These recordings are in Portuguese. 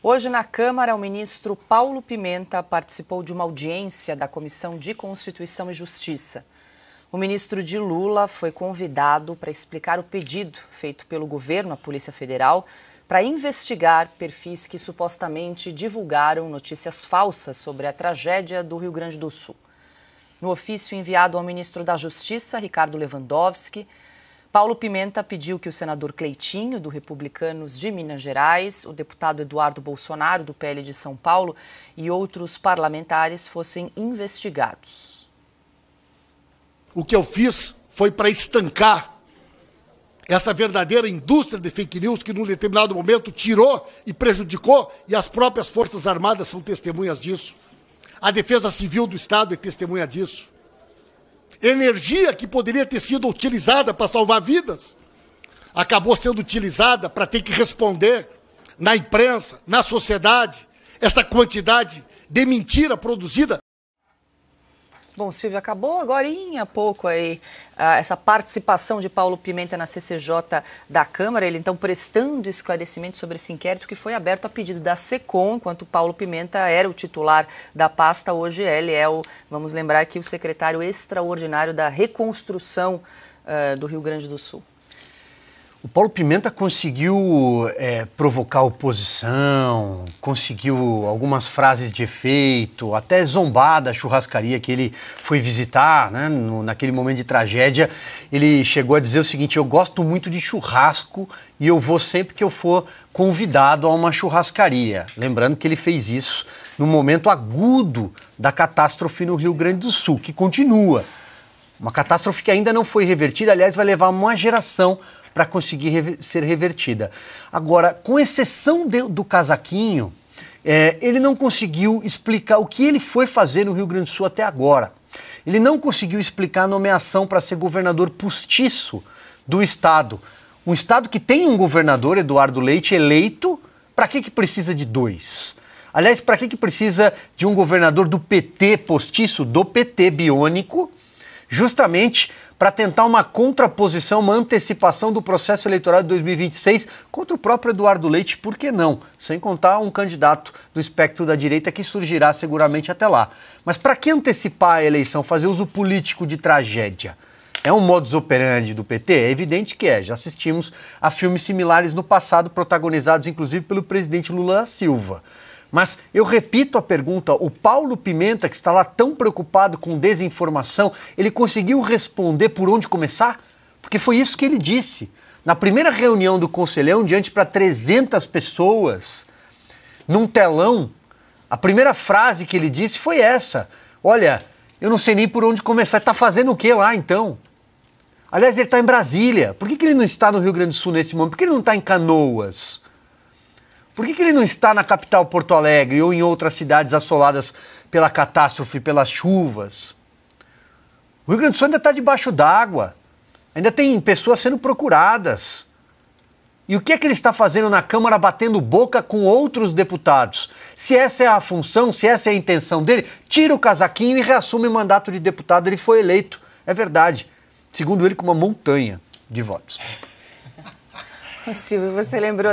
Hoje, na Câmara, o ministro Paulo Pimenta participou de uma audiência da Comissão de Constituição e Justiça. O ministro de Lula foi convidado para explicar o pedido feito pelo governo à Polícia Federal para investigar perfis que supostamente divulgaram notícias falsas sobre a tragédia do Rio Grande do Sul. No ofício enviado ao ministro da Justiça, Ricardo Lewandowski, Paulo Pimenta pediu que o senador Cleitinho, do Republicanos de Minas Gerais, o deputado Eduardo Bolsonaro, do PL de São Paulo, e outros parlamentares fossem investigados. O que eu fiz foi para estancar essa verdadeira indústria de fake news que, num determinado momento, tirou e prejudicou, e as próprias Forças Armadas são testemunhas disso. A Defesa Civil do Estado é testemunha disso. Energia que poderia ter sido utilizada para salvar vidas, acabou sendo utilizada para ter que responder na imprensa, na sociedade, essa quantidade de mentira produzida. Bom, Silvio, acabou agora há pouco aí essa participação de Paulo Pimenta na CCJ da Câmara, ele então prestando esclarecimento sobre esse inquérito que foi aberto a pedido da SECOM, enquanto Paulo Pimenta era o titular da pasta, hoje ele é vamos lembrar aqui, o secretário extraordinário da reconstrução do Rio Grande do Sul. O Paulo Pimenta conseguiu provocar oposição, conseguiu algumas frases de efeito, até zombar da churrascaria que ele foi visitar, né, naquele momento de tragédia. Ele chegou a dizer o seguinte: eu gosto muito de churrasco e eu vou sempre que eu for convidado a uma churrascaria. Lembrando que ele fez isso no momento agudo da catástrofe no Rio Grande do Sul, que continua. Uma catástrofe que ainda não foi revertida, aliás, vai levar uma geração para conseguir ser revertida. Agora, com exceção do casaquinho, ele não conseguiu explicar o que ele foi fazer no Rio Grande do Sul até agora. Ele não conseguiu explicar a nomeação para ser governador postiço do estado. Um estado que tem um governador, Eduardo Leite, eleito, para que precisa de dois? Aliás, para que precisa de um governador do PT postiço, do PT biônico, justamente para tentar uma contraposição, uma antecipação do processo eleitoral de 2026 contra o próprio Eduardo Leite, por que não? Sem contar um candidato do espectro da direita que surgirá seguramente até lá. Mas para que antecipar a eleição, fazer uso político de tragédia? É um modus operandi do PT? É evidente que é. Já assistimos a filmes similares no passado, protagonizados inclusive pelo presidente Lula da Silva. Mas eu repito a pergunta, o Paulo Pimenta, que está lá tão preocupado com desinformação, ele conseguiu responder por onde começar? Porque foi isso que ele disse. Na primeira reunião do Conselhão, diante para 300 pessoas, num telão, a primeira frase que ele disse foi essa: olha, eu não sei nem por onde começar. Está fazendo o que lá, então? Aliás, ele está em Brasília. Por que ele não está no Rio Grande do Sul nesse momento? Por que ele não está em Canoas? Por que ele não está na capital Porto Alegre ou em outras cidades assoladas pela catástrofe, pelas chuvas? O Rio Grande do Sul ainda está debaixo d'água, ainda tem pessoas sendo procuradas. E o que é que ele está fazendo na Câmara, batendo boca com outros deputados? Se essa é a função, se essa é a intenção dele, tira o casaquinho e reassume o mandato de deputado. Ele foi eleito, é verdade, segundo ele, com uma montanha de votos. Silvio, você lembrou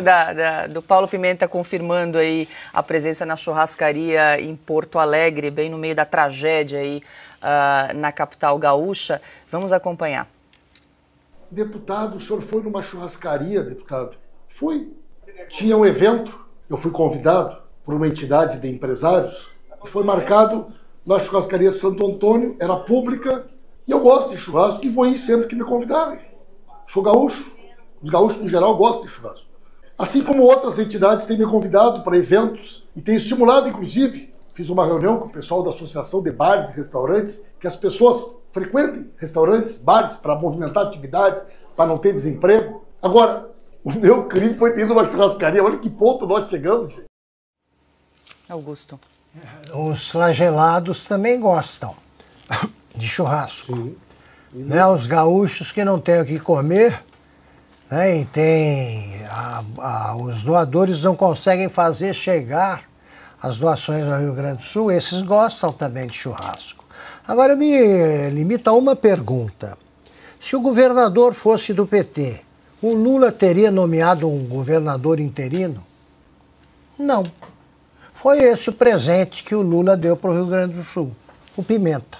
do Paulo Pimenta confirmando aí a presença na churrascaria em Porto Alegre, bem no meio da tragédia aí na capital gaúcha. Vamos acompanhar. Deputado, o senhor foi numa churrascaria, deputado? Fui. Tinha um evento, eu fui convidado por uma entidade de empresários, foi marcado na churrascaria Santo Antônio, era pública, e eu gosto de churrasco e vou ir sempre que me convidarem. Sou gaúcho. Os gaúchos, no geral, gostam de churrasco. Assim como outras entidades têm me convidado para eventos e têm estimulado, inclusive, fiz uma reunião com o pessoal da Associação de Bares e Restaurantes, que as pessoas frequentem restaurantes, bares, para movimentar atividade, para não ter desemprego. Agora, o meu crime foi ter ido numa churrascaria. Olha que ponto nós chegamos. Augusto. Os flagelados também gostam de churrasco. Sim. Né? Os gaúchos que não têm o que comer... E os doadores não conseguem fazer chegar as doações ao Rio Grande do Sul, esses gostam também de churrasco. Agora eu me limito a uma pergunta. Se o governador fosse do PT, o Lula teria nomeado um governador interino? Não. Foi esse o presente que o Lula deu para o Rio Grande do Sul, o Pimenta.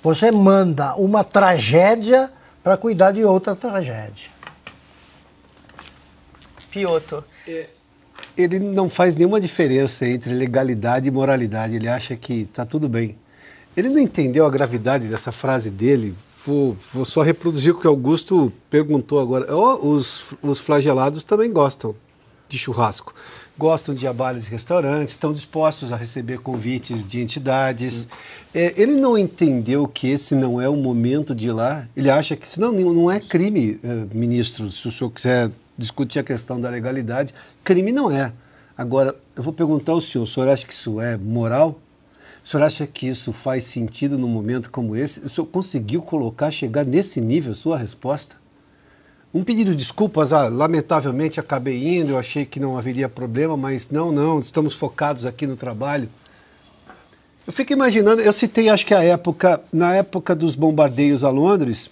Você manda uma tragédia para cuidar de outra tragédia. Piotr. Ele não faz nenhuma diferença entre legalidade e moralidade. Ele acha que está tudo bem. Ele não entendeu a gravidade dessa frase dele. Vou só reproduzir o que Augusto perguntou agora. Os flagelados também gostam de churrasco. Gostam de ir a bares e restaurantes, estão dispostos a receber convites de entidades. Ele não entendeu que esse não é o momento de ir lá. Ele acha que isso não é crime, ministro, se o senhor quiser discutir a questão da legalidade. Crime não é. Agora, eu vou perguntar ao senhor, o senhor acha que isso é moral? O senhor acha que isso faz sentido num momento como esse? O senhor conseguiu chegar nesse nível, sua resposta? Um pedido de desculpas, lamentavelmente acabei indo, eu achei que não haveria problema, mas não, estamos focados aqui no trabalho. Eu fico imaginando, eu citei acho que na época dos bombardeios a Londres,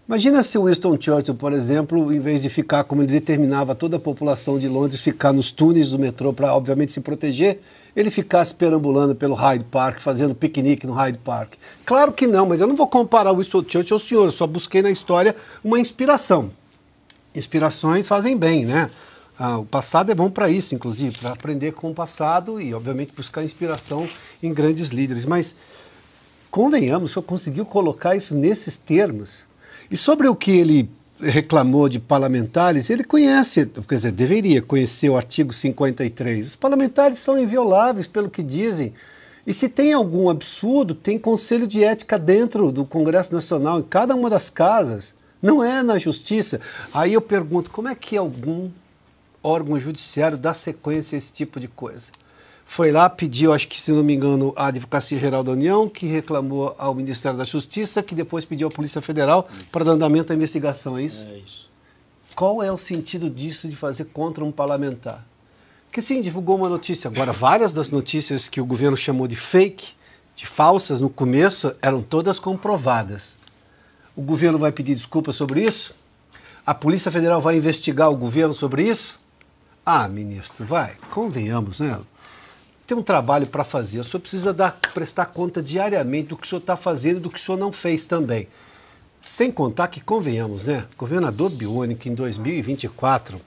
imagina se o Winston Churchill, por exemplo, em vez de ficar como ele determinava toda a população de Londres, ficar nos túneis do metrô para obviamente se proteger, ele ficasse perambulando pelo Hyde Park, fazendo piquenique no Hyde Park. Claro que não, mas eu não vou comparar o Winston Churchill ao senhor, eu só busquei na história uma inspiração. Inspirações fazem bem, né? O passado é bom para isso, inclusive, para aprender com o passado e, obviamente, buscar inspiração em grandes líderes. Mas, convenhamos, o senhor conseguiu colocar isso nesses termos. E sobre o que ele reclamou de parlamentares, ele conhece, quer dizer, deveria conhecer o artigo 53. Os parlamentares são invioláveis pelo que dizem. E se tem algum absurdo, tem conselho de ética dentro do Congresso Nacional, em cada uma das casas. Não é na justiça. Aí eu pergunto, como é que algum órgão judiciário dá sequência a esse tipo de coisa? Foi lá, pediu, acho que se não me engano, a Advocacia Geral da União, que reclamou ao Ministério da Justiça, que depois pediu à Polícia Federal para dar andamento à investigação, é isso? É isso. Qual é o sentido disso de fazer contra um parlamentar? Porque sim, divulgou uma notícia. Agora, várias das notícias que o governo chamou de fake, de falsas no começo, eram todas comprovadas. O governo vai pedir desculpa sobre isso? A Polícia Federal vai investigar o governo sobre isso? Ministro, convenhamos, né? Tem um trabalho para fazer. O senhor precisa prestar conta diariamente do que o senhor está fazendo e do que o senhor não fez também. Sem contar que, convenhamos, né? Governador biônico em 2024,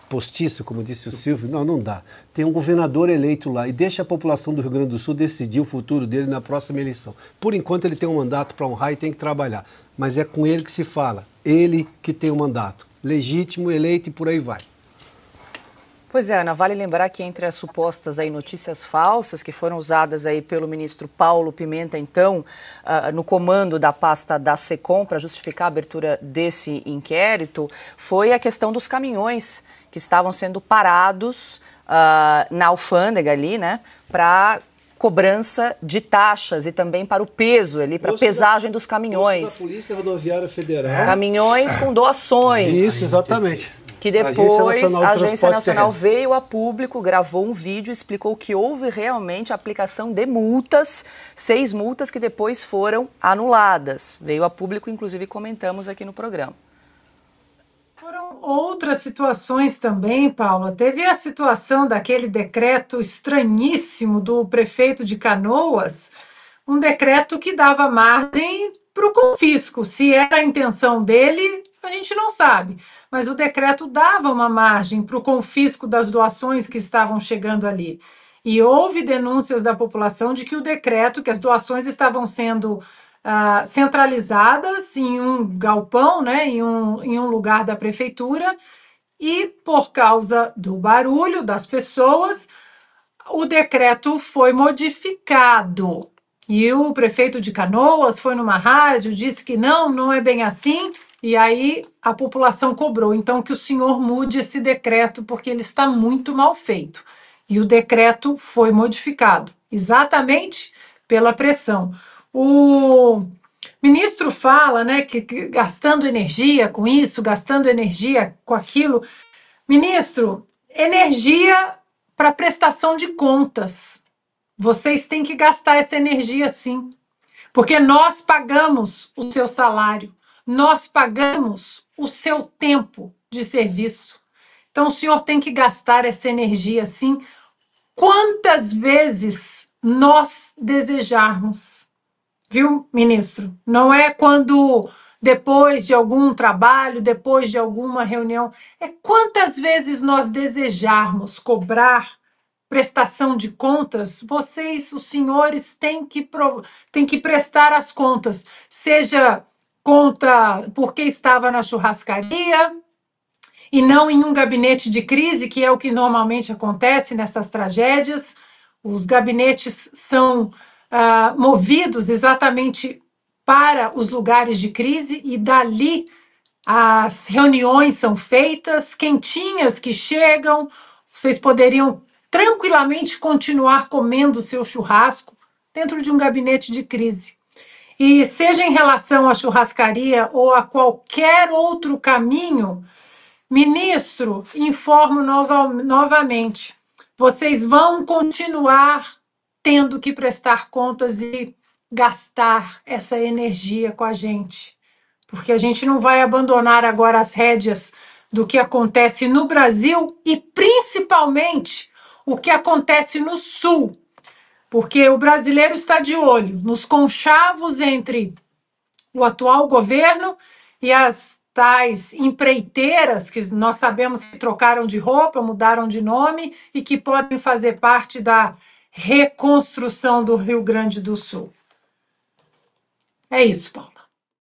postiço, como disse o Silvio, não dá. Tem um governador eleito lá e deixa a população do Rio Grande do Sul decidir o futuro dele na próxima eleição. Por enquanto ele tem um mandato para honrar e tem que trabalhar. Mas é com ele que se fala. Ele que tem o mandato. Legítimo, eleito e por aí vai. Pois é, Ana, vale lembrar que entre as supostas notícias falsas que foram usadas pelo ministro Paulo Pimenta, então, no comando da pasta da SECOM para justificar a abertura desse inquérito, foi a questão dos caminhões que estavam sendo parados na alfândega ali, né, para cobrança de taxas e também para o peso ali, para a pesagem dos caminhões. Da Polícia Rodoviária Federal. Caminhões com doações. Isso, exatamente. Que depois a Agência Nacional veio a público, gravou um vídeo, explicou que houve realmente a aplicação de multas, 6 multas que depois foram anuladas. Veio a público, inclusive comentamos aqui no programa. Foram outras situações também, Paula. Teve a situação daquele decreto estranhíssimo do prefeito de Canoas, um decreto que dava margem para o confisco. Se era a intenção dele, a gente não sabe. Mas o decreto dava uma margem para o confisco das doações que estavam chegando ali. E houve denúncias da população de que o decreto, que as doações estavam sendo centralizadas em um galpão, né, em um lugar da prefeitura, e por causa do barulho das pessoas, o decreto foi modificado. E o prefeito de Canoas foi numa rádio, disse que não é bem assim, e aí a população cobrou, então, que o senhor mude esse decreto, porque ele está muito mal feito. E o decreto foi modificado, exatamente pela pressão. O ministro fala, né, que gastando energia com isso, gastando energia com aquilo. Ministro, energia para prestação de contas. Vocês têm que gastar essa energia sim, porque nós pagamos o seu salário, nós pagamos o seu tempo de serviço. Então o senhor tem que gastar essa energia sim quantas vezes nós desejarmos, viu, ministro? Não é quando depois de algum trabalho, depois de alguma reunião, é quantas vezes nós desejarmos cobrar prestação de contas, vocês, os senhores, têm que prestar as contas, seja conta porque estava na churrascaria e não em um gabinete de crise, que é o que normalmente acontece nessas tragédias. Os gabinetes são movidos exatamente para os lugares de crise e dali as reuniões são feitas, quentinhas que chegam, vocês poderiam tranquilamente continuar comendo seu churrasco dentro de um gabinete de crise. E seja em relação à churrascaria ou a qualquer outro caminho, ministro, informo novamente, vocês vão continuar tendo que prestar contas e gastar essa energia com a gente, porque a gente não vai abandonar agora as rédeas do que acontece no Brasil e principalmente o que acontece no Sul, porque o brasileiro está de olho nos conchavos entre o atual governo e as tais empreiteiras que nós sabemos que trocaram de roupa, mudaram de nome e que podem fazer parte da reconstrução do Rio Grande do Sul. É isso, Paulo.